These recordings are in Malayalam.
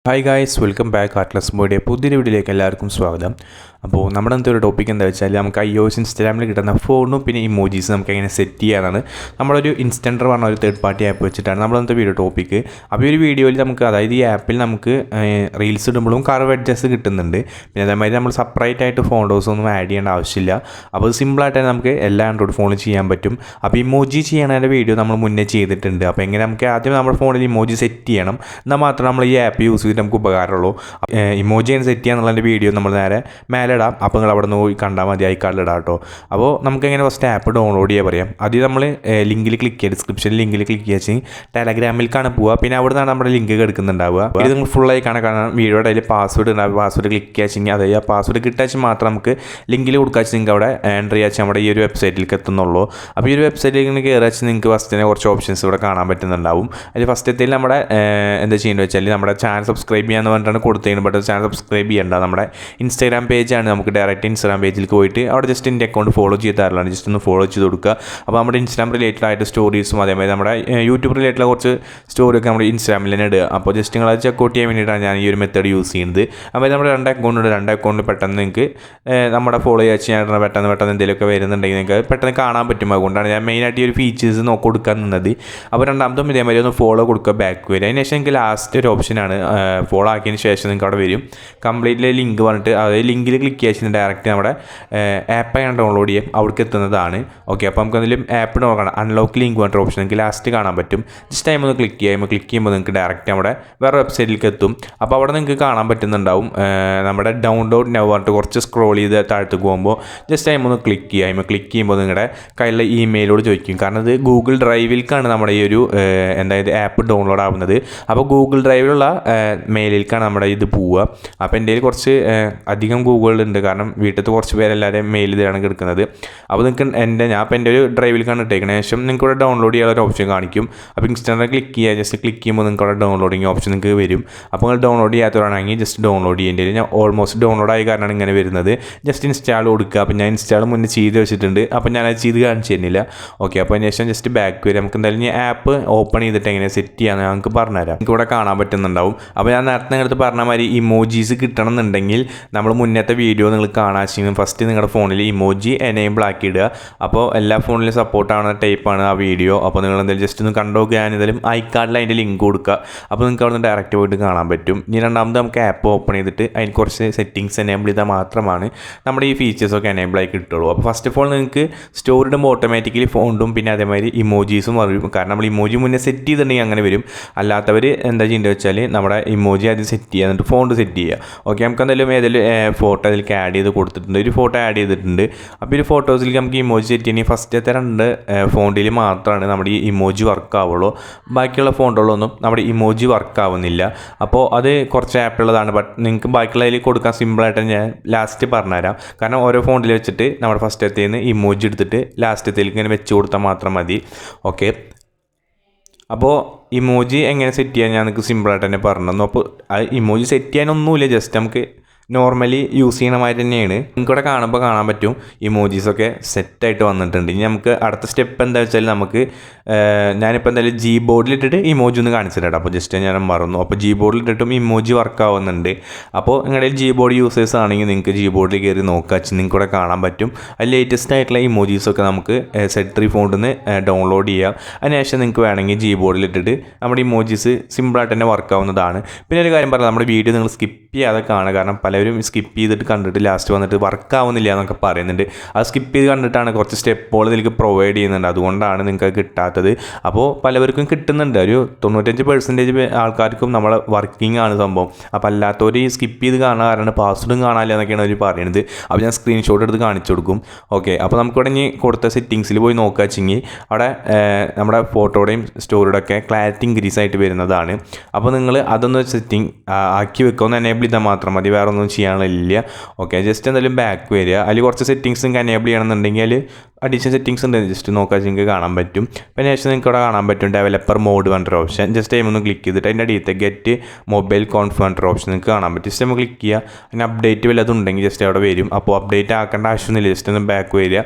Hi guys, welcome back artless ബോയുടെ പുതിയൊരു വീഡിയോയിലേക്ക് എല്ലാവർക്കും സ്വാഗതം. അപ്പോൾ നമ്മുടെ ഒരു ടോപ്പിക് എന്താ വെച്ചാൽ നമുക്ക് iOS ഇൻസ്റ്റാഗ്രാമിൽ കിട്ടുന്ന ഫോണും പിന്നെ ഇമോജീസ് നമുക്ക് എങ്ങനെ സെറ്റ് ചെയ്യാനാണ്. നമ്മളൊരു ഇൻസ്റ്റൻറ്റർ പറഞ്ഞ ഒരു തേർഡ് പാർട്ടി ആപ്പ് വെച്ചിട്ടാണ് നമ്മളത്തെ വീഡിയോ ടോപ്പിക്ക്. അപ്പോൾ ഈ ഒരു വീഡിയോയിൽ നമുക്ക് അതായത് ഈ ആപ്പിൽ നമുക്ക് റീൽസ് ഇടുമ്പോഴും കർവ് എഡ്ജസ് കിട്ടുന്നുണ്ട്. പിന്നെ അതേമാതിരി നമ്മൾ സെപ്പറേറ്റ് ആയിട്ട് ഫോട്ടോസ് ഒന്നും ആഡ് ചെയ്യേണ്ട ആവശ്യമില്ല. അപ്പോൾ അത് സിമ്പിളായിട്ട് തന്നെ നമുക്ക് എല്ലാ ആൻഡ്രോയിഡ് ഫോണിൽ ചെയ്യാൻ പറ്റും. അപ്പോൾ ഇമോജി ചെയ്യണതിൻ്റെ വീഡിയോ നമ്മൾ മുന്നേ ചെയ്തിട്ടുണ്ട്. അപ്പോൾ എങ്ങനെ നമുക്ക് ആദ്യം നമ്മുടെ ഫോണിൽ ഇമോജി സെറ്റ് ചെയ്യണം, എന്നാൽ മാത്രമേ നമ്മൾ ഈ ആപ്പ് യൂസ് ചെയ്തിട്ട് നമുക്ക് ഉപകാരമുള്ളൂ. ഇമോജി സെറ്റ് ചെയ്യാന്നുള്ളതിൻ്റെ വീഡിയോ നമ്മൾ നേരെ മേലെ ഇടാം. അപ്പോൾ നിങ്ങൾ അവിടെ നിന്ന് പോയി കണ്ടാൽ മതി, ഐക്കാർഡിൽ ഇടാം കേട്ടോ. അപ്പോൾ നമുക്ക് എങ്ങനെ ഫസ്റ്റ് ആപ്പ് ഡൗൺലോഡ് ചെയ്യാൻ പറയാം. ആദ്യം നമ്മൾ ലിങ്കിൽ ക്ലിക്ക് ചെയ്യുക, ഡിസ്ക്രിപ്ഷനിൽ ലിങ്കിൽ ക്ലിക്ക് ചെയ്യാൻ ടെലഗ്രാമിലേക്കാണ് പോവുക. പിന്നെ അവിടെ നിന്നാണ് നമ്മുടെ ലിങ്ക് എടുക്കുന്നുണ്ടാവുക. ഇത് നിങ്ങൾ ഫുള്ളായി കാണാൻ വീഡിയോയുടെ അതിൽ പാസ്വേഡ് ഉണ്ടാവും. പാസ്വേഡ് ക്ലിക്ക് ചെയ്യാച്ചെങ്കിൽ അതായത് ആ പാസ്വേഡ് കിട്ടാച്ച മാത്രം നമുക്ക് ലിങ്കിൽ കൊടുക്കാച്ച നിങ്ങൾക്ക് അവിടെ എൻ്റർ ചെയ്യാച്ച നമ്മുടെ ഈ ഒരു വെബ്സൈറ്റിലേക്ക് എത്തുന്നുള്ളൂ. അപ്പോൾ ഈ ഒരു വെബ്സൈറ്റിലേക്ക് കയറാച്ച് നിങ്ങൾക്ക് ഫസ്റ്റിനെ കുറച്ച് ഓപ്ഷൻസ് ഇവിടെ കാണാൻ പറ്റുന്നുണ്ടാവും. അതിൽ ഫസ്റ്റത്തിൽ നമ്മുടെ എന്താ ചെയ്യേണ്ടത് വെച്ചാൽ നമ്മുടെ ചാനൽ സബ്സ്ക്രൈബ് ചെയ്യാന്ന് പറഞ്ഞിട്ടാണ് കൊടുത്തേക്കുന്നത്. ബട്ട് ചാനൽ സബ്സ്ക്രൈബ് ചെയ്യേണ്ട, നമ്മുടെ ഇൻസ്റ്റാഗ്രാം പേജാണ്. നമുക്ക് ഡയറക്റ്റ് ഇൻസ്റ്റാഗ്രാം പേജിലേക്ക് പോയിട്ട് അവിടെ ജസ്റ്റ് എൻ്റെ അക്കൗണ്ട് ഫോളോ ചെയ്ത് തരലാണ്, ജസ്റ്റ് ഒന്ന് ഫോളോ ചെയ്ത് കൊടുക്കുക. അപ്പോൾ നമ്മുടെ ഇൻസ്റ്റാഗ്രാം റിലേറ്റഡ് ആയിട്ട് സ്റ്റോറീസും അതേമാതിരി നമ്മുടെ യൂട്യൂബ് റിലേറ്റഡ് കുറച്ച് സ്റ്റോറിയൊക്കെ നമ്മുടെ ഇൻസ്റ്റാഗ്രാമിൽ തന്നെ ഇടുക. അപ്പോൾ ജസ്റ്റ് നിങ്ങൾ അത് ചെക്കൗട്ട് ചെയ്യാൻ വേണ്ടിയിട്ടാണ് ഞാൻ ഈ ഒരു മെത്തേഡ് യൂസ് ചെയ്യുന്നത്. അപ്പോൾ നമ്മുടെ രണ്ട് അക്കൗണ്ടിൽ പെട്ടെന്ന് നിങ്ങൾക്ക് നമ്മുടെ ഫോളോ ചെയ്യാൻ പെട്ടെന്ന് എന്തെങ്കിലുമൊക്കെ വരുന്നുണ്ടെങ്കിൽ നിങ്ങൾക്ക് പെട്ടെന്ന് കാണാൻ പറ്റും. അതുകൊണ്ടാണ് ഞാൻ മെയിനായിട്ട് ഈ ഒരു ഫീച്ചേഴ്സ് കൊടുക്കാൻ നിന്നത്. അപ്പോൾ രണ്ടാമതും ഇതേമാതിരി ഒന്ന് ഫോളോ കൊടുക്കുക, ബാക്ക് വരിക. അതിന് ശേഷം നിങ്ങൾക്ക് ലാസ്റ്റ് ഒരു ഓപ്ഷനാണ് ഫോളോ ആക്കിയതിന് ശേഷം നിങ്ങൾക്ക് അവിടെ വരും കംപ്ലീറ്റ്ലി ലിങ്ക് പറഞ്ഞിട്ട്, അതായത് ലിങ്കിൽ ക്ലിക്ക് ചെയ്യാൻ ഡയറക്റ്റ് നമ്മുടെ ആപ്പാണ് ഡൗൺലോഡ് ചെയ്യും അവിടേക്ക് എത്തുന്നതാണ്. ഓക്കെ, അപ്പോൾ നമുക്ക് എന്തെങ്കിലും ആപ്പ് ഡൗൺലോഡ് കാണാം. അൺലോക്ക് ലിങ്ക് പറഞ്ഞിട്ട് ഓപ്ഷൻ നിങ്ങൾക്ക് ലാസ്റ്റ് കാണാൻ പറ്റും. ജസ്റ്റ് ടൈം ഒന്ന് ക്ലിക്ക് ചെയ്യുമ്പോൾ നിങ്ങൾക്ക് ഡയറക്റ്റ് നമ്മുടെ വേറെ വെബ്സൈറ്റിലേക്ക് എത്തും. അപ്പോൾ അവിടെ നിങ്ങൾക്ക് കാണാൻ പറ്റുന്നുണ്ടാവും നമ്മുടെ ഡൗൺലോഡ് നൗ പറഞ്ഞിട്ട് കുറച്ച് സ്ക്രോൾ ചെയ്ത് താഴത്തേക്ക് പോകുമ്പോൾ ജസ്റ്റ് ടൈം ഒന്ന് ക്ലിക്ക് ചെയ്യുക. ക്ലിക്ക് ചെയ്യുമ്പോൾ നിങ്ങളുടെ കയ്യിലുള്ള ഇമെയിലോട് ചോദിക്കും. കാരണം ഇത് ഗൂഗിൾ ഡ്രൈവിലേക്കാണ് നമ്മുടെ ഈ ഒരു ആപ്പ് ഡൗൺലോഡ് ആവുന്നത്. അപ്പോൾ ഗൂഗിൾ ഡ്രൈവിലുള്ള മെയിലിലേക്കാണ് നമ്മുടെ ഇത് പോവുക. അപ്പോൾ എൻ്റെ കയ്യിൽ കുറച്ച് അധികം ഗൂഗിളുണ്ട്, കാരണം വീട്ടിലത്തെ കുറച്ച് പേരെല്ലാവരും മെയിൽ ഇതിലാണ് കിടക്കുന്നത്. അപ്പോൾ നിങ്ങൾക്ക് എൻ്റെ ഒരു ഡ്രൈവിലേക്കാണ് ഇട്ടേക്കുന്നത്. ശേഷം നിങ്ങൾക്ക് ഇവിടെ ഡൗൺലോഡ് ചെയ്യാനുള്ള ഒരു ഓപ്ഷൻ കാണിക്കും. അപ്പോൾ ഇൻസ്റ്റാഗ്രാം ക്ലിക്ക് ചെയ്യുക, ജസ്റ്റ് ക്ലിക്ക് ചെയ്യുമ്പോൾ നിങ്ങൾക്ക് അവിടെ ഡൗൺലോഡിങ് ഓപ്ഷൻ നിങ്ങൾക്ക് വരും. അപ്പോൾ നിങ്ങൾ ഡൗൺലോഡ് ചെയ്യാത്തവരാണെങ്കിൽ ജസ്റ്റ് ഡൗൺലോഡ് ചെയ്യേണ്ടി വരും. ഞാൻ ഓൾമോസ്റ്റ് ഡൗൺലോഡ് ആയ കാരണമാണ് ഇങ്ങനെ വരുന്നത്. ജസ്റ്റ് ഇൻസ്റ്റാൾ കൊടുക്കുക. അപ്പോൾ ഞാൻ ഇൻസ്റ്റാൾ മുന്നേ ചെയ്ത് വെച്ചിട്ടുണ്ട്. അപ്പോൾ ഞാനത് ചെയ്ത് കാണിച്ചു തരുന്നില്ല. ഓക്കെ, അപ്പോൾ അതിന് ശേഷം ജസ്റ്റ് ബാക്ക് വരും. നമുക്ക് എന്തായാലും ഈ ആപ്പ് ഓപ്പൺ ചെയ്തിട്ട് എങ്ങനെ സെറ്റ് ചെയ്യാമെന്ന് ഞങ്ങൾക്ക് പറഞ്ഞുതരാം. നിങ്ങൾക്ക് ഇവിടെ കാണാൻ പറ്റുന്നുണ്ടാവും. അപ്പോൾ ഞാൻ നേരത്തെ നിങ്ങളടുത്ത് പറഞ്ഞ മാതിരി ഇമോജീസ് കിട്ടണം എന്നുണ്ടെങ്കിൽ നമ്മൾ മുന്നത്തെ വീഡിയോ നിങ്ങൾ കാണാൻ ഫസ്റ്റ് നിങ്ങളുടെ ഫോണിൽ ഇമോജി എനേബിൾ ആക്കി ഇടുക. അപ്പോൾ എല്ലാ ഫോണിലും സപ്പോർട്ടാവുന്ന ടൈപ്പാണ് ആ വീഡിയോ. അപ്പോൾ നിങ്ങൾ എന്തായാലും ജസ്റ്റ് ഒന്ന് കണ്ടോക്കുക. ഞാനെന്തായാലും ഐക്കാർഡിൽ അതിൻ്റെ ലിങ്ക് കൊടുക്കുക. അപ്പോൾ നിങ്ങൾക്ക് അവിടെ നിന്ന് ഡയറക്റ്റ് പോയിട്ട് കാണാൻ പറ്റും. ഇനി രണ്ടാമത് നമുക്ക് ആപ്പ് ഓപ്പൺ ചെയ്തിട്ട് അതിന് കുറച്ച് സെറ്റിങ്സ് എനേബിൾ ചെയ്താൽ മാത്രമാണ് നമ്മുടെ ഈ ഫീച്ചേഴ്സൊക്കെ എനേബിൾ ആയി കിട്ടുള്ളൂ. അപ്പോൾ ഫസ്റ്റ് ഓഫ് ഓൾ നിങ്ങൾക്ക് സ്റ്റോറി ഇടുമ്പോൾ ഓട്ടോമാറ്റിക്കലി ഫോണ്ടും പിന്നെ അതേമാതിരി ഇമോജീസും വരും. കാരണം നമ്മൾ ഇമോജി മുന്നേ സെറ്റ് ചെയ്തിട്ടുണ്ടെങ്കിൽ അങ്ങനെ വരും. അല്ലാത്തവർ എന്താ ചെയ്യേണ്ടത് വെച്ചാൽ നമ്മുടെ ഇമോജി ആദ്യം സെറ്റ് ചെയ്യുക, എന്നിട്ട് ഫോണ്ട് സെറ്റ് ചെയ്യുക. ഓക്കെ, നമുക്ക് എന്തായാലും ഏതെങ്കിലും ഫോട്ടോ അതിലേക്ക് ആഡ് ചെയ്ത് കൊടുത്തിട്ടുണ്ട്. ഒരു ഫോട്ടോ ആഡ് ചെയ്തിട്ടുണ്ട്. അപ്പോൾ ഈ ഫോട്ടോസിലേക്ക് നമുക്ക് ഇമോജി സെറ്റ് ചെയ്യണമെങ്കിൽ ഫസ്റ്റത്തെ രണ്ട് ഫോണ്ടിൽ മാത്രമാണ് നമ്മുടെ ഈ ഇമോജി വർക്ക് ആവുള്ളൂ. ബാക്കിയുള്ള ഫോണ്ടുകളൊന്നും നമ്മുടെ ഇമോജി വർക്ക് ആവുന്നില്ല. അപ്പോൾ അത് കുറച്ച് ആപ്പുള്ളതാണ്. ബട്ട് നിങ്ങൾക്ക് ബാക്കിയുള്ളതിൽ കൊടുക്കാൻ സിമ്പിളായിട്ട് ഞാൻ ലാസ്റ്റ് പറഞ്ഞുതരാം. കാരണം ഓരോ ഫോണ്ടിൽ വെച്ചിട്ട് നമ്മുടെ ഫസ്റ്റത്തെ നിന്ന് ഇമോജി എടുത്തിട്ട് ലാസ്റ്റത്തേക്ക് ഇങ്ങനെ വെച്ച് കൊടുത്താൽ മാത്രം മതി. ഓക്കെ, അപ്പോൾ ഇമോജി എങ്ങനെ സെറ്റ് ചെയ്യാൻ ഞാൻ നിങ്ങൾക്ക് സിമ്പിളായിട്ട് തന്നെ പറഞ്ഞു തന്നു. അപ്പോൾ അത് ഇമോജി സെറ്റ് ചെയ്യാനൊന്നുമില്ല, ജസ്റ്റ് നമുക്ക് നോർമലി യൂസ് ചെയ്യണമായിട്ട് തന്നെയാണ്. നിങ്ങൾക്കിവിടെ കാണുമ്പോൾ കാണാൻ പറ്റും ഇമോജീസൊക്കെ സെറ്റായിട്ട് വന്നിട്ടുണ്ട്. ഇനി നമുക്ക് അടുത്ത സ്റ്റെപ്പ് എന്താ വെച്ചാൽ നമുക്ക് ഞാനിപ്പോൾ എന്തായാലും ജി ബോർഡിലിട്ടിട്ട് ഇമോജി ഒന്ന് കാണിച്ചിട്ടാണ്. അപ്പോൾ ജസ്റ്റ് ഞാൻ മറന്നു. അപ്പോൾ ജി ബോർഡിലിട്ടിട്ടും ഇമോജി വർക്ക് ആവുന്നുണ്ട്. അപ്പോൾ നിങ്ങളുടെ ജി ബോർഡ് യൂസേഴ്സ് ആണെങ്കിൽ നിങ്ങൾക്ക് ജി ബോർഡിൽ കയറി നോക്കുക, നിങ്ങൾക്ക് ഇവിടെ കാണാൻ പറ്റും. അത് ലേറ്റസ്റ്റ് ആയിട്ടുള്ള ഇമോജീസൊക്കെ നമുക്ക് സെറ്റ് ഫോണ്ടിൽ നിന്ന് ഡൗൺലോഡ് ചെയ്യാം. അതിനുശേഷം നിങ്ങൾക്ക് വേണമെങ്കിൽ ജി ബോർഡിലിട്ടിട്ട് നമ്മുടെ ഇമോജീസ് സിമ്പിളായിട്ട് തന്നെ വർക്ക് ആവുന്നതാണ്. പിന്നെ ഒരു കാര്യം പറഞ്ഞാൽ നമ്മുടെ വീഡിയോ നിങ്ങൾ സ്കിപ്പ് ചെയ്യാതെ കാണുക. കാരണം പലരും സ്കിപ്പ് ചെയ്തിട്ട് കണ്ടിട്ട് ലാസ്റ്റ് വന്നിട്ട് വർക്ക് ആവുന്നില്ല എന്നൊക്കെ പറയുന്നുണ്ട്. അത് സ്കിപ്പ് ചെയ്ത് കണ്ടിട്ടാണ് കുറച്ച് സ്റ്റെപ്പുകൾ ഇതിലേക്ക് പ്രൊവൈഡ് ചെയ്യുന്നുണ്ട്. അതുകൊണ്ടാണ് നിങ്ങൾക്ക് കിട്ടാത്തത്. അപ്പോൾ പലവർക്കും കിട്ടുന്നുണ്ട്. ഒരു 95% ആൾക്കാർക്കും നമ്മളെ വർക്കിംഗ് ആണ് സംഭവം. അപ്പോൾ അല്ലാത്തവർ ഈ സ്കിപ്പ് ചെയ്ത് കാണാൻ കാരണം പാസ്വേഡും കാണാനില്ല എന്നൊക്കെയാണ് അവർ പറയുന്നത്. അപ്പോൾ ഞാൻ സ്ക്രീൻഷോട്ട് എടുത്ത് കാണിച്ചു കൊടുക്കും. ഓക്കെ, അപ്പോൾ നമുക്കിവിടെ ഇനി കൊടുത്ത സെറ്റിങ്സിൽ പോയി നോക്കുക വെച്ചെങ്കിൽ അവിടെ നമ്മുടെ ഫോട്ടോയുടെയും സ്റ്റോറിയുടെ ഒക്കെ ക്ലാരിറ്റി ഇൻക്രീസ് ആയിട്ട് വരുന്നതാണ്. അപ്പോൾ നിങ്ങൾ അതൊന്ന് സെറ്റിംഗ് ആക്കി വെക്കുമെന്ന് എനേബിൾ ചെയ്താൽ മാത്രം മതി, വേറെ ഒന്നും ചെയ്യാനില്ല. ഓക്കെ, ജസ്റ്റ് എന്തായാലും ബാക്ക് വരിക. അതിൽ കുറച്ച് സെറ്റിങ്സ് നിങ്ങൾക്ക് എനേബിൾ ചെയ്യണമെന്നുണ്ടെങ്കിൽ അഡീഷണൽ സെറ്റിങ്സ് ഉണ്ട്, ജസ്റ്റ് നോക്കാൻ നിങ്ങൾക്ക് കാണാൻ പറ്റും. പിന്നെ ശേഷം നിങ്ങൾക്ക് ഇവിടെ കാണാൻ പറ്റും ഡെവലപ്പർ മോഡ് പറഞ്ഞൊരു ഓപ്ഷൻ. ജസ്റ്റ് ടൈം ഒന്ന് ക്ലിക്ക് ചെയ്തിട്ട് അതിൻ്റെ അടിയത്തെ ഗെറ്റ് മൊബൈൽ കോൺഫിഗർ ഓപ്ഷൻ നിങ്ങൾക്ക് കാണാൻ പറ്റും. ജസ്റ്റ് നമ്മൾ ക്ലിക്ക് ചെയ്യുക. അതിന് അപ്ഡേറ്റ് വല്ലതും ഉണ്ടെങ്കിൽ ജസ്റ്റ് അവിടെ വരും. അപ്പോൾ അപ്ഡേറ്റ് ആക്കേണ്ട ആവശ്യമൊന്നുമില്ല, ജസ്റ്റ് ഒന്ന് ബാക്ക് വരിക.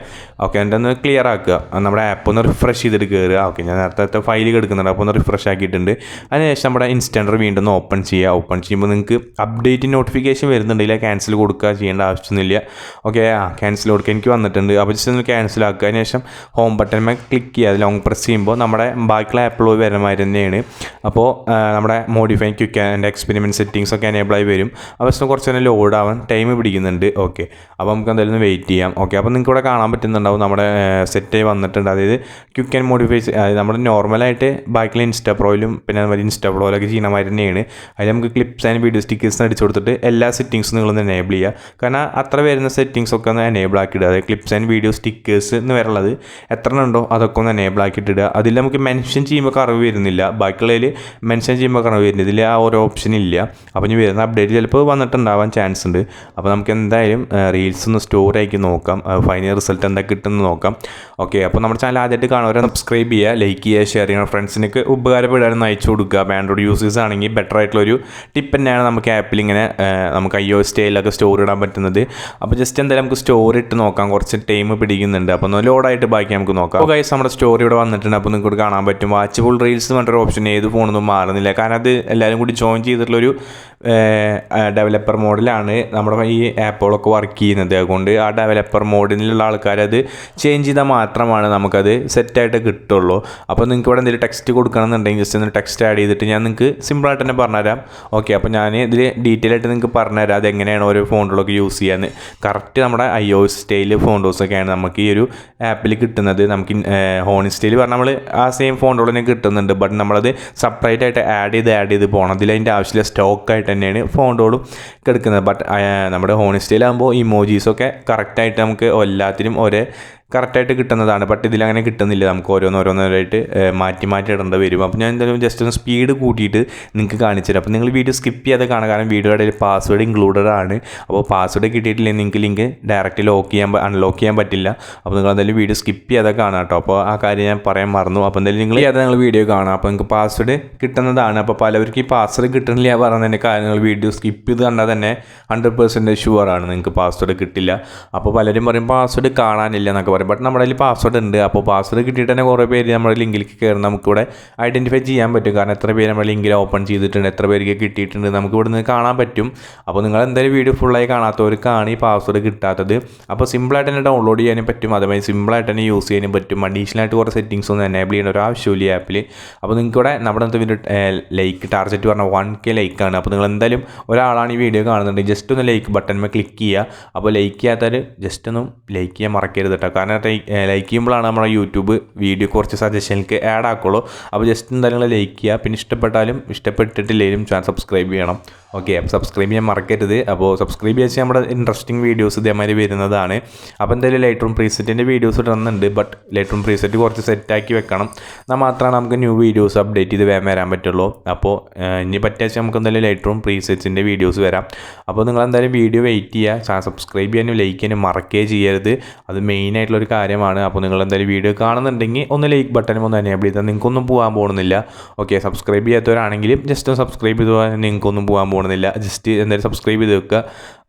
ഓക്കെ, എൻ്റെ ഒന്ന് ക്ലിയർ ആക്കുക. നമ്മുടെ ആപ്പ് ഒന്ന് റിഫ്രഷ് ചെയ്തിട്ട് കയറുക. ഓക്കെ, ഞാൻ നേരത്തെ ഫയൽ എടുക്കുന്നുണ്ട്, അപ്പോൾ ഒന്ന് റിഫ്രഷ് ആക്കിയിട്ടുണ്ട്. അതിനുശേഷം നമ്മുടെ ഇൻസ്റ്റൻറ്റർ വീണ്ടും ഒന്ന് ഓപ്പൺ ചെയ്യുക. ഓപ്പൺ ചെയ്യുമ്പോൾ നിങ്ങൾക്ക് അപ്ഡേറ്റ് നോട്ടിഫിക്കേഷൻ വരുന്നുണ്ടെങ്കിൽ ക്യാൻസൽ കൊടുക്കുക, ചെയ്യേണ്ട ആവശ്യമൊന്നുമില്ല. ഓക്കെ, ക്യാൻസൽ കൊടുക്കുക എനിക്ക് വന്നിട്ടുണ്ട്. അപ്പോൾ ജസ്റ്റ് ഒന്ന് ക്യാൻസൽ ആക്കുക. അതിനുശേഷം ഹോം ബട്ടൺ ക്ലിക്ക് ചെയ്യുക. അത് ലോങ് പ്രസ് ചെയ്യുമ്പോൾ നമ്മുടെ ബാക്കിയുള്ള ആപ്പിൾ വരുന്നമാതിരി തന്നെയാണ്. അപ്പോൾ നമ്മുടെ modify quick and experiment settings ഒക്കെ എനേബിൾ ആയി വരും. അപ്പോൾ കുറച്ച് നേരം ലോഡ് ആവാൻ ടൈം പിടിക്കുന്നുണ്ട്. ഓക്കെ, അപ്പോൾ നമുക്ക് എന്തായാലും വെയിറ്റ് ചെയ്യാം. ഓക്കെ, അപ്പോൾ നിങ്ങൾക്ക് ഇവിടെ കാണാൻ പറ്റുന്നുണ്ടാവും നമ്മുടെ സെറ്റായി വന്നിട്ടുണ്ട്. അതായത് ക്വിക്ക് ആൻഡ് മോഡിഫൈ, അതായത് നമ്മൾ നോർമലായിട്ട് ബാക്കിലെ ഇൻസ്റ്റാ പ്രോയിലും പിന്നെ അതുപോലെ ഇൻസ്റ്റാ പ്രോയിലൊക്കെ ചെയ്യുന്ന മാതിരി തന്നെയാണ്. അതിൽ നമുക്ക് ക്ലിപ്സ് ആൻഡ് വീഡിയോ സ്റ്റിക്കേഴ്സ് അടിച്ചു കൊടുത്തിട്ട് എല്ലാ സെറ്റിങ്സും നിങ്ങളൊന്ന് എനേബിൾ ചെയ്യുക. കാരണം അത്ര വരുന്ന സെറ്റിങ്സ് ഒക്കെ ഒന്ന് എനേബിൾ ആക്കിയിടുക. അതായത് ക്ലിപ്സ് ആൻഡ് വീഡിയോ സ്റ്റിക്കേഴ്സ് എന്ന് വരുള്ളത് എത്ര ഉണ്ടോ അതൊക്കെ ഒന്ന് എനേബിൾ ആക്കിയിട്ടിടുക. അതിൽ നമുക്ക് മെൻഷൻ ചെയ്യുമ്പോൾ കറവ് വരുന്നില്ല, ബാക്കിയുള്ളതിൽ മെൻഷൻ ചെയ്യുമ്പോൾ കറവ് വരുന്നില്ല. ഇതിൽ ആ ഒരു ഓപ്ഷൻ ഇല്ല. അപ്പോൾ ഇനി വരുന്ന അപ്ഡേറ്റ് ചിലപ്പോൾ വന്നിട്ടുണ്ടാവാൻ ചാൻസ് ഉണ്ട്. അപ്പോൾ നമുക്ക് എന്തായാലും റീൽസ് ഒന്ന് സ്റ്റോർ ആക്കി നോക്കാം, ഫൈനൽ റിസൾട്ട് എന്താ കിട്ടുമെന്ന് നോക്കാം. ഓക്കെ, അപ്പോൾ നമ്മുടെ ചാനൽ ആദ്യമായിട്ട് കാണുന്നവരെ സബ്സ്ക്രൈബ് ചെയ്യുക, ലൈക്ക് ചെയ്യുക, ഷെയർ ചെയ്യുക, ഫ്രണ്ട്സിനൊക്കെ ഉപകാരപ്പെടാനും അയച്ചു കൊടുക്കുക. ആൻഡ്രോയിഡ് യൂസേഴ്സ് ആണെങ്കിൽ ബെറ്റർ ആയിട്ടുള്ളൊരു ടിപ്പ് തന്നെയാണ് നമുക്ക് ആപ്പിൽ ഇങ്ങനെ നമുക്ക് iOS സ്റ്റൈലൊക്കെ സ്റ്റോർ ഇടാൻ പറ്റുന്നത്. അപ്പോൾ ജസ്റ്റ് എന്തായാലും നമുക്ക് സ്റ്റോർ ഇട്ട് നോക്കാം, കുറച്ച് ടൈം പിടിക്കുന്നുണ്ട്. അപ്പോൾ ഒന്ന് ലോഡായിട്ട് ബാക്കി നമുക്ക് നോക്കാം. അപ്പോൾ ഗൈസ് നമ്മുടെ സ്റ്റോറി ഇവിടെ വന്നിട്ടുണ്ട്. അപ്പോൾ നിങ്ങൾക്ക് കാണാൻ പറ്റും വാച്ചബിൾ റീൽസ് പറഞ്ഞൊരു ഓപ്ഷൻ ഏത് ഫോണൊന്നും മാറുന്നില്ല. കാരണം അത് എല്ലാവരും കൂടി ജോയിൻ ചെയ്തിട്ടുള്ളൊരു ഡെവലപ്പർ മോഡിലാണ് നമ്മുടെ ഈ ആപ്പുകളൊക്കെ വർക്ക് ചെയ്യുന്നത്. അതുകൊണ്ട് ആ ഡെവലപ്പർ മോഡിലുള്ള ആൾക്കാർ അത് ചേഞ്ച് ചെയ്താൽ മാത്രമാണ് നമുക്കത് സെറ്റായിട്ട് കിട്ടുള്ളൂ. അപ്പോൾ നിങ്ങൾക്ക് ഇവിടെ എന്തെങ്കിലും ടെക്സ്റ്റ് കൊടുക്കണമെന്നുണ്ടെങ്കിൽ ജസ്റ്റ് ഒന്ന് ടെക്സ്റ്റ് ആഡ് ചെയ്തിട്ട് ഞാൻ നിങ്ങൾക്ക് സിമ്പിളായിട്ട് തന്നെ പറഞ്ഞുതരാം. ഓക്കെ, അപ്പോൾ ഞാൻ ഇതിൽ ഡീറ്റെയിൽ ആയിട്ട് നിങ്ങൾക്ക് പറഞ്ഞുതരാം അതെങ്ങനെയാണ് ഓരോ ഫോണുകളൊക്കെ യൂസ് ചെയ്യാന്ന്. കറക്റ്റ് നമ്മുടെ iOS സ്റ്റൈൽ ഫോണ്ടോസൊക്കെയാണ് നമുക്ക് ഈ ഒരു ആപ്പിൽ കിട്ടുന്നത്. നമുക്ക് ഹോണിസ്റ്റൈൽ പറഞ്ഞാൽ നമ്മൾ ആ സെയിം ഫോണുകൾ തന്നെ കിട്ടുന്നുണ്ട്. ബട്ട് നമ്മളത് സെപ്പറേറ്റ് ആയിട്ട് ആഡ് ചെയ്ത് പോകണം. അതിൽ അതിൻ്റെ ആവശ്യമില്ല, സ്റ്റോക്കായിട്ട് തന്നെയാണ് ഫോണുകളും കിടക്കുന്നത്. ബട്ട് നമ്മുടെ ഹോണിസ്റ്റൈലാകുമ്പോൾ ഇമോജീസൊക്കെ കറക്റ്റായിട്ട് നമുക്ക് എല്ലാത്തിനും ഒരേ കറക്റ്റായിട്ട് കിട്ടുന്നതാണ്. ബട്ട് ഇതിലങ്ങനെ കിട്ടുന്നില്ല, നമുക്ക് ഓരോന്നോരോന്നായിട്ട് മാറ്റി ഇടേണ്ടി വരും. അപ്പോൾ ഞാൻ എന്തായാലും ജസ്റ്റ് ഒന്ന് സ്പീഡ് കൂട്ടിയിട്ട് നിങ്ങൾക്ക് കാണിച്ചു തരാം. അപ്പോൾ നിങ്ങൾ വീഡിയോ സ്കിപ്പ് ചെയ്യാതെ കാണാം, കാരണം വീഡിയോയുടെ ഇടയിൽ പാസ്വേഡ് ഇൻക്ലൂഡഡ് ആണ്. അപ്പോൾ പാസ്വേഡ് കിട്ടിയിട്ടില്ലെങ്കിൽ നിങ്ങൾക്ക് ലിങ്ക് ഡയറക്റ്റ് അൺലോക്ക് ചെയ്യാൻ പറ്റില്ല. അപ്പോൾ നിങ്ങൾ എന്തായാലും വീഡിയോ സ്കിപ്പ് ചെയ്യാതെ കാണാം കേട്ടോ. അപ്പോൾ ആ കാര്യം ഞാൻ പറയാൻ മറന്നു. അപ്പോൾ എന്തായാലും നിങ്ങൾ വീഡിയോ കാണാം. അപ്പോൾ നിങ്ങൾക്ക് പാസ്വേഡ് കിട്ടുന്നതാണ്. അപ്പോൾ പലവർക്ക് ഈ പാസ്വേഡ് കിട്ടുന്നില്ല പറയുന്നതിൻ്റെ കാര്യങ്ങൾ വീഡിയോ സ്കിപ്പ് ചെയ്ത് കണ്ടാൽ തന്നെ 100% ഷുവറാണ് നിങ്ങൾക്ക് പാസ്വേഡ് കിട്ടില്ല. അപ്പോൾ പലരും പറയും പാസ്വേഡ് കാണാനില്ല എന്നൊക്കെ പറയും. ബട്ട് നമ്മുടെ കയ്യിൽ പാസ്വേഡ് ഉണ്ട്. അപ്പോൾ പാസ്വേഡ് കിട്ടിയിട്ട് തന്നെ കുറേ പേര് നമ്മുടെ ലിങ്കിലേക്ക് കയറുന്ന നമുക്കിവിടെ ഐഡൻറ്റിഫൈ ചെയ്യാൻ പറ്റും. കാരണം എത്ര പേര് നമ്മുടെ ലിങ്കിൽ ഓപ്പൺ ചെയ്തിട്ടുണ്ട്, എത്ര പേർക്ക് കിട്ടിയിട്ടുണ്ട് നമുക്ക് ഇവിടെ നിന്ന് കാണാൻ പറ്റും. അപ്പോൾ നിങ്ങൾ എന്തായാലും വീഡിയോ ഫുള്ളായി കാണാത്തവർക്കാണ് ഈ പാസ്വേഡ് കിട്ടാത്തത്. അപ്പോൾ സിമ്പിളായിട്ട് തന്നെ ഡൗൺലോഡ് ചെയ്യാനും പറ്റും, അതുമായി സിമ്പിളായിട്ട് തന്നെ യൂസ് ചെയ്യാനും പറ്റും. അഡീഷണലായിട്ട് കുറേ സെറ്റിങ്സ് ഒന്നും എനേബിൾ ചെയ്യേണ്ട ഒരു ആവശ്യമില്ല ആപ്പിൽ. അപ്പോൾ നിങ്ങൾക്ക് ഇവിടെ നമ്മുടെ ലൈക്ക് ടാർഗറ്റ് പറഞ്ഞാൽ 1K ലൈക്കാണ്. അപ്പോൾ നിങ്ങൾ എന്തായാലും ഒരാളാണ് ഈ വീഡിയോ കാണുന്നുണ്ടെങ്കിൽ ജസ്റ്റ് ഒന്ന് ലൈക്ക് ബട്ടൺമേൽ ക്ലിക്ക് ചെയ്യുക. അപ്പോൾ ലൈക്ക് ചെയ്യാത്തവർ ജസ്റ്റ് ഒന്ന് ലൈക്ക് ചെയ്യാൻ മറക്കരുത് കേട്ടോ. കാരണം ലൈക്ക് ചെയ്യുമ്പോഴാണ് നമ്മുടെ യൂട്യൂബ് വീഡിയോ കുറച്ച് സജഷനിലേക്ക് ആഡ് ആക്കുള്ളൂ. അപ്പോൾ ജസ്റ്റ് എന്തായാലും ലൈക്ക് ചെയ്യുക. പിന്നെ ഇഷ്ടപ്പെട്ടാലും ഇഷ്ടപ്പെട്ടിട്ടില്ലെങ്കിലും ചാനൽ സബ്സ്ക്രൈബ് ചെയ്യണം. ഓക്കെ, അപ്പോൾ സബ്സ്ക്രൈബ് ചെയ്യാൻ മറക്കരുത്. അപ്പോൾ സബ്സ്ക്രൈബ് ചെയ്യാൻ നമ്മുടെ ഇൻട്രസ്റ്റിംഗ് വീഡിയോസ് ഇതേമാതിരി വരുന്നതാണ്. അപ്പോൾ എന്തായാലും ലൈറ്റ് റൂം പ്രീസെറ്റിൻ്റെ വീഡിയോസ് ഇടുന്നുണ്ട്. ബട്ട് ലൈറ്റ് റൂം പ്രീസെറ്റ് കുറച്ച് സെറ്റാക്കി വെക്കണം, എന്നാൽ മാത്രമാണ് നമുക്ക് ന്യൂ വീഡിയോസ് അപ്ഡേറ്റ് ചെയ്ത് വേഗം വരാൻ പറ്റുള്ളൂ. അപ്പോൾ ഇനി പറ്റിയാൽ നമുക്ക് എന്തായാലും ലൈറ്റ് റൂം പ്രീസെറ്റ്സിൻ്റെ വീഡിയോസ് വരാം. അപ്പോൾ നിങ്ങൾ എന്തായാലും വീഡിയോ വെയിറ്റ് ചെയ്യുക. ചാനൽ സബ്സ്ക്രൈബ് ചെയ്യാനും ലൈക്ക് ചെയ്യാനും മറക്കുകയും ചെയ്യരുത്, അത് മെയിനായിട്ടുള്ളൊരു കാര്യമാണ്. അപ്പോൾ നിങ്ങൾ എന്തായാലും വീഡിയോ കാണുന്നുണ്ടെങ്കിൽ ഒന്ന് ലൈക്ക് ബട്ടനും ഒന്ന് എനേബിൾ ചെയ്താൽ നിങ്ങൾക്കൊന്നും പോകാൻ പോകുന്നില്ല. ഓക്കെ, സബ്സ്ക്രൈബ് ചെയ്യാത്തവരാണെങ്കിലും ജസ്റ്റ് ഒന്ന് സബ്സ്ക്രൈബ് ചെയ്താൽ നിങ്ങൾക്കൊന്നും പോകാൻ പോകുന്നില്ല. ജസ്റ്റ് എന്തായാലും സബ്സ്ക്രൈബ് ചെയ്ത് വെക്കുക.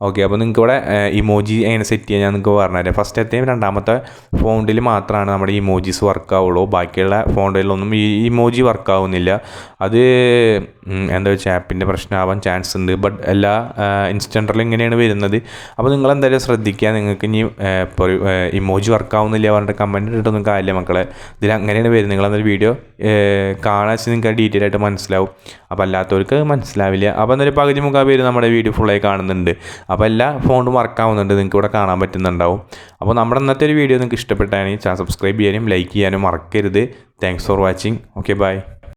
ഓക്കെ, അപ്പോൾ നിങ്ങൾക്ക് ഇവിടെ ഇമോജി എങ്ങനെ സെറ്റ് ചെയ്യാൻ ഞാൻ നിങ്ങൾക്ക് പറഞ്ഞുതരാം. ഫസ്റ്റത്തെയും രണ്ടാമത്തെ ഫോണ്ടിൽ മാത്രമാണ് നമ്മുടെ ഇമോജീസ് വർക്ക് ആവുള്ളൂ. ബാക്കിയുള്ള ഫോണ്ടിലൊന്നും ഈ ഇമോജി വർക്ക് ആവുന്നില്ല. അത് എന്താ വെച്ചാൽ ആപ്പിൻ്റെ പ്രശ്നമാവാൻ ചാൻസ് ഉണ്ട്. ബട്ട് എല്ലാ ഇൻസ്റ്റൻറ്ററിലും ഇങ്ങനെയാണ് വരുന്നത്. അപ്പോൾ നിങ്ങൾ എന്തായാലും ശ്രദ്ധിക്കുക. നിങ്ങൾക്ക് ഇനി ഇപ്പോൾ ഇമോജി വർക്ക് ആവുന്നില്ല പറഞ്ഞിട്ട് കമൻറ്റ് ഇട്ടിട്ടൊന്നും കാര്യമില്ല മക്കളെ. ഇതിൽ അങ്ങനെയാണ് വരുന്നത്. നിങ്ങളെന്തായാലും വീഡിയോ കാണാൻ വെച്ചാൽ നിങ്ങൾക്ക് ഡീറ്റെയിൽ ആയിട്ട് മനസ്സിലാവും. അപ്പോൾ അല്ലാത്തവർക്ക് മനസ്സിലാവില്ല. അപ്പോൾ എന്തായാലും പകുതി മുക്കാൽ പേര് നമ്മുടെ വീഡിയോ ഫുള്ളായി കാണുന്നുണ്ട്. അപ്പോൾ എല്ലാ ഫോണും വർക്കാവുന്നുണ്ട്, നിങ്ങൾക്ക് ഇവിടെ കാണാൻ പറ്റുന്നുണ്ടാവും. അപ്പോൾ നമ്മുടെ ഇന്നത്തെ ഒരു വീഡിയോ നിങ്ങൾക്ക് ഇഷ്ടപ്പെട്ടാണെങ്കിൽ ചാനൽ സബ്സ്ക്രൈബ് ചെയ്യാനും ലൈക്ക് ചെയ്യാനും മറക്കരുത്. Thanks for watching. Okay, by.